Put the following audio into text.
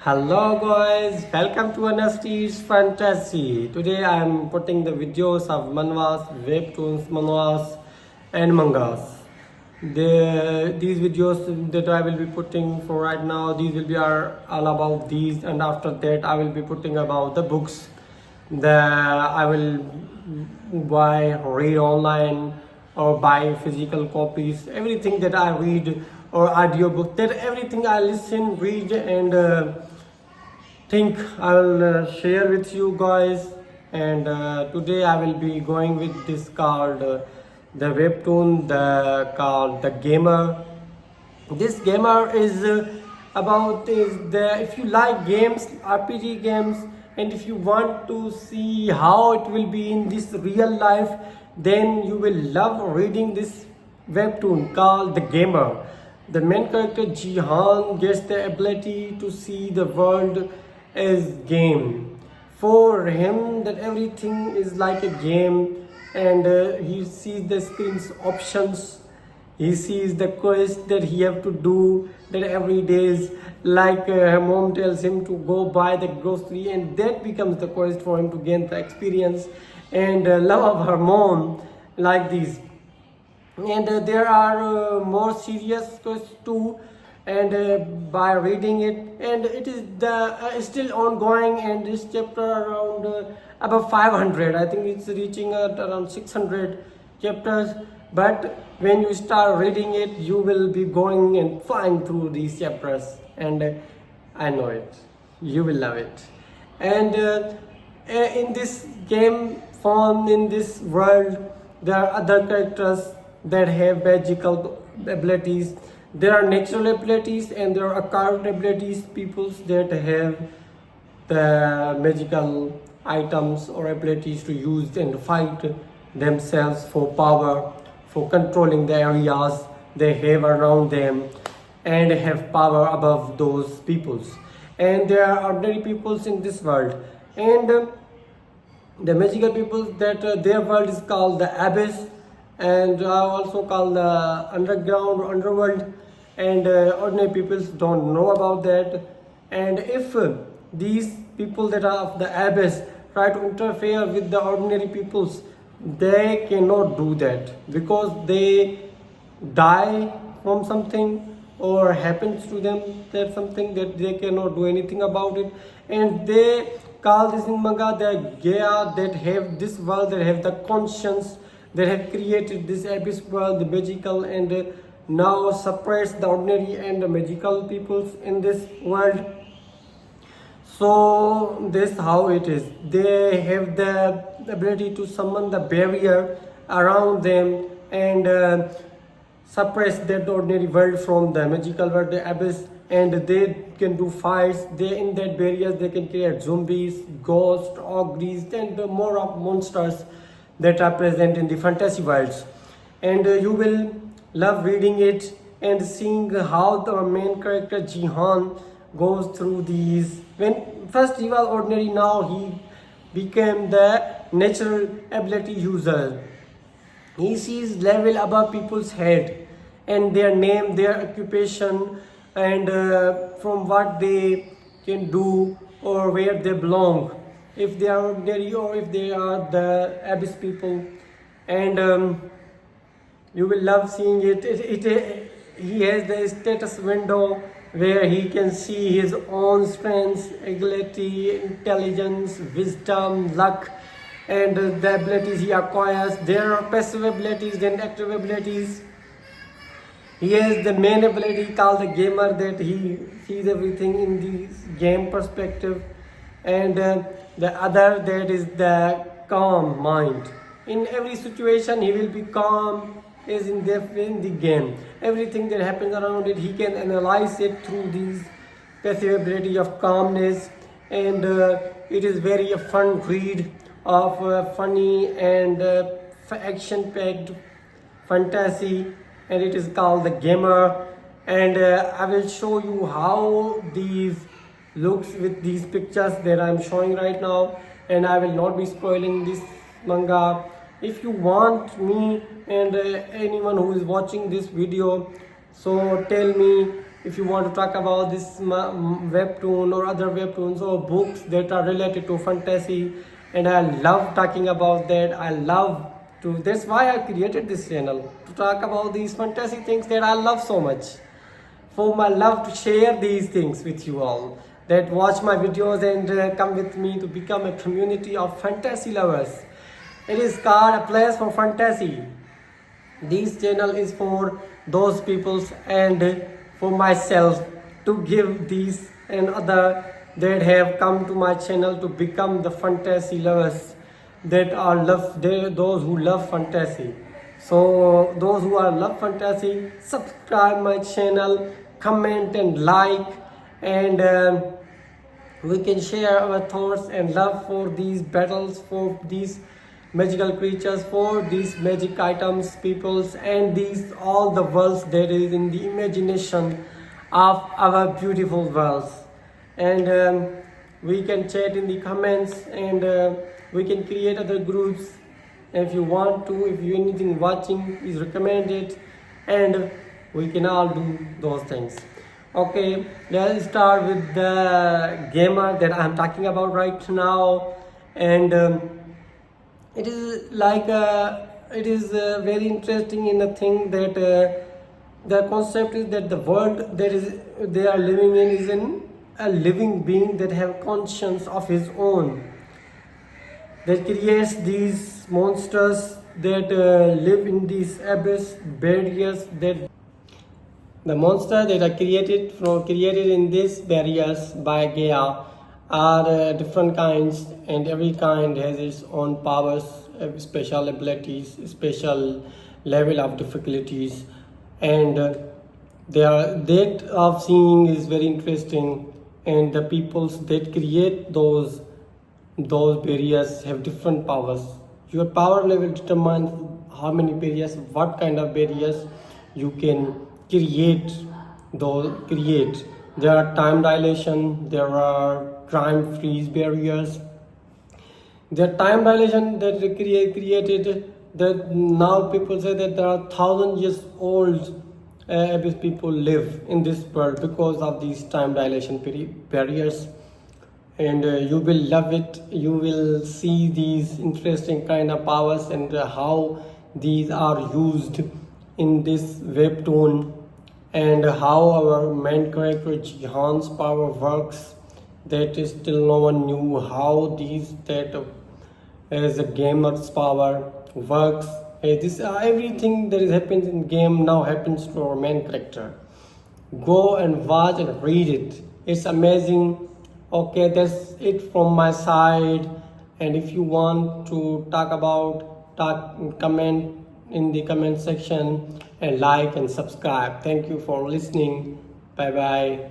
Hello guys, welcome to Anastasia Fantasy. Today I am putting the videos of manhwas, webtoons, manhwas and mangas. These videos that I will be putting for right now, these will be all about these, and after that I will be putting about the books that I will buy, read online or buy physical copies. Everything that I read or audiobook, that everything I listen, read and think I will share with you guys. And today I will be going with this called the webtoon called the Gamer. This Gamer is about is the if you like games, RPG games, and if you want to see how it will be in this real life, then you will love reading this webtoon called the Gamer. The main character Jihan gets the ability to see the world as game. For him, that everything is like a game, and he sees the screen's options. He sees the quest that he have to do. That every day is like her mom tells him to go buy the grocery, and that becomes the quest for him to gain the experience and love of her mom, like this. And there are more serious quests too, and by reading it, and it is the still ongoing, and this chapter around about 500, I think it's reaching at around 600 chapters. But when you start reading it, you will be going and flying through these chapters, and I know it, you will love it. And in this game form, in this world, there are other characters that have magical abilities. There are natural abilities and there are acquired abilities, peoples that have the magical items or abilities to use and fight themselves for power, for controlling the areas they have around them, and have power above those peoples. And there are ordinary peoples in this world, and the magical peoples that their world is called the abyss, and also called the underground or underworld. And ordinary people don't know about that. And if these people that are of the abyss try to interfere with the ordinary peoples, they cannot do that, because they die from something or happens to them, that something that they cannot do anything about it. And they call this in manga the Gaia, that have this world, that have the conscience, that have created this abyss world, the magical, and now separates the ordinary and the magical peoples in this world. So this how it is. They have the ability to summon the barrier around them and suppress that ordinary world from the magical world, the abyss, and they can do fights. They in that barriers they can create zombies, ghosts, ogres, and more of monsters that are present in the fantasy worlds. And you will love reading it and seeing how the main character Jihan goes through these. When first he was ordinary, now he became the natural ability user. He sees level above people's head and their name, their occupation, and from what they can do or where they belong, if they are ordinary or if they are the abyss people. And you will love seeing it. He has the status window where he can see his own strengths, agility, intelligence, wisdom, luck, and the abilities he acquires. There are passive abilities and active abilities. He has the main ability called the Gamer, that he sees everything in this game perspective, and the other, that is the calm mind. In every situation he will be calm, is in the game. Everything that happens around it, he can analyze it through these passive ability of calmness. And it is very a fun read of funny and action-packed fantasy, and it is called the Gamer. And I will show you how these looks with these pictures that I'm showing right now, and I will not be spoiling this manga. If you want me and anyone who is watching this video, so tell me, if you want to talk about this webtoon or other webtoons or books that are related to fantasy, and I love talking about that. I love to, that's why I created this channel, to talk about these fantasy things that I love so much. For my love to share these things with you all that watch my videos and come with me to become a community of fantasy lovers. It is called a place for fantasy. This channel is for those peoples and for myself to give these and other that have come to my channel to become the fantasy lovers that are those who love fantasy. So those who are love fantasy, subscribe my channel, comment and like, and we can share our thoughts and love for these battles, for these magical creatures, for these magic items, peoples, and these all the worlds that is in the imagination of our beautiful worlds. And we can chat in the comments, and we can create other groups. If you want to, if you anything watching is recommended, and we can all do those things. Okay, let's start with the gamer that I'm talking about right now. And it is like it is very interesting in the thing that the concept is that the world that is they are living in is a living being that have conscience of his own, that creates these monsters that live in these abyss barriers. That the monsters that are created in these barriers by Gaia are different kinds, and every kind has its own powers, special abilities, special level of difficulties, and their depth of seeing is very interesting. And the peoples that create those barriers have different powers. Your power level determines how many barriers, what kind of barriers you can create. There are time dilation, there are crime freeze barriers. The time dilation that they created, that now people say that there are 1,000 years old abyss people live in this world because of these time dilation barriers. And you will love it. You will see these interesting kind of powers and how these are used in this webtoon, and how our main character Jihan's power works. That is still no one knew how that as a gamer's power works. This everything that is happens in game now happens to our main character. Go and watch and read it. It's amazing. Okay, that's it from my side. And if you want to comment in the comment section, and like and subscribe. Thank you for listening. Bye bye.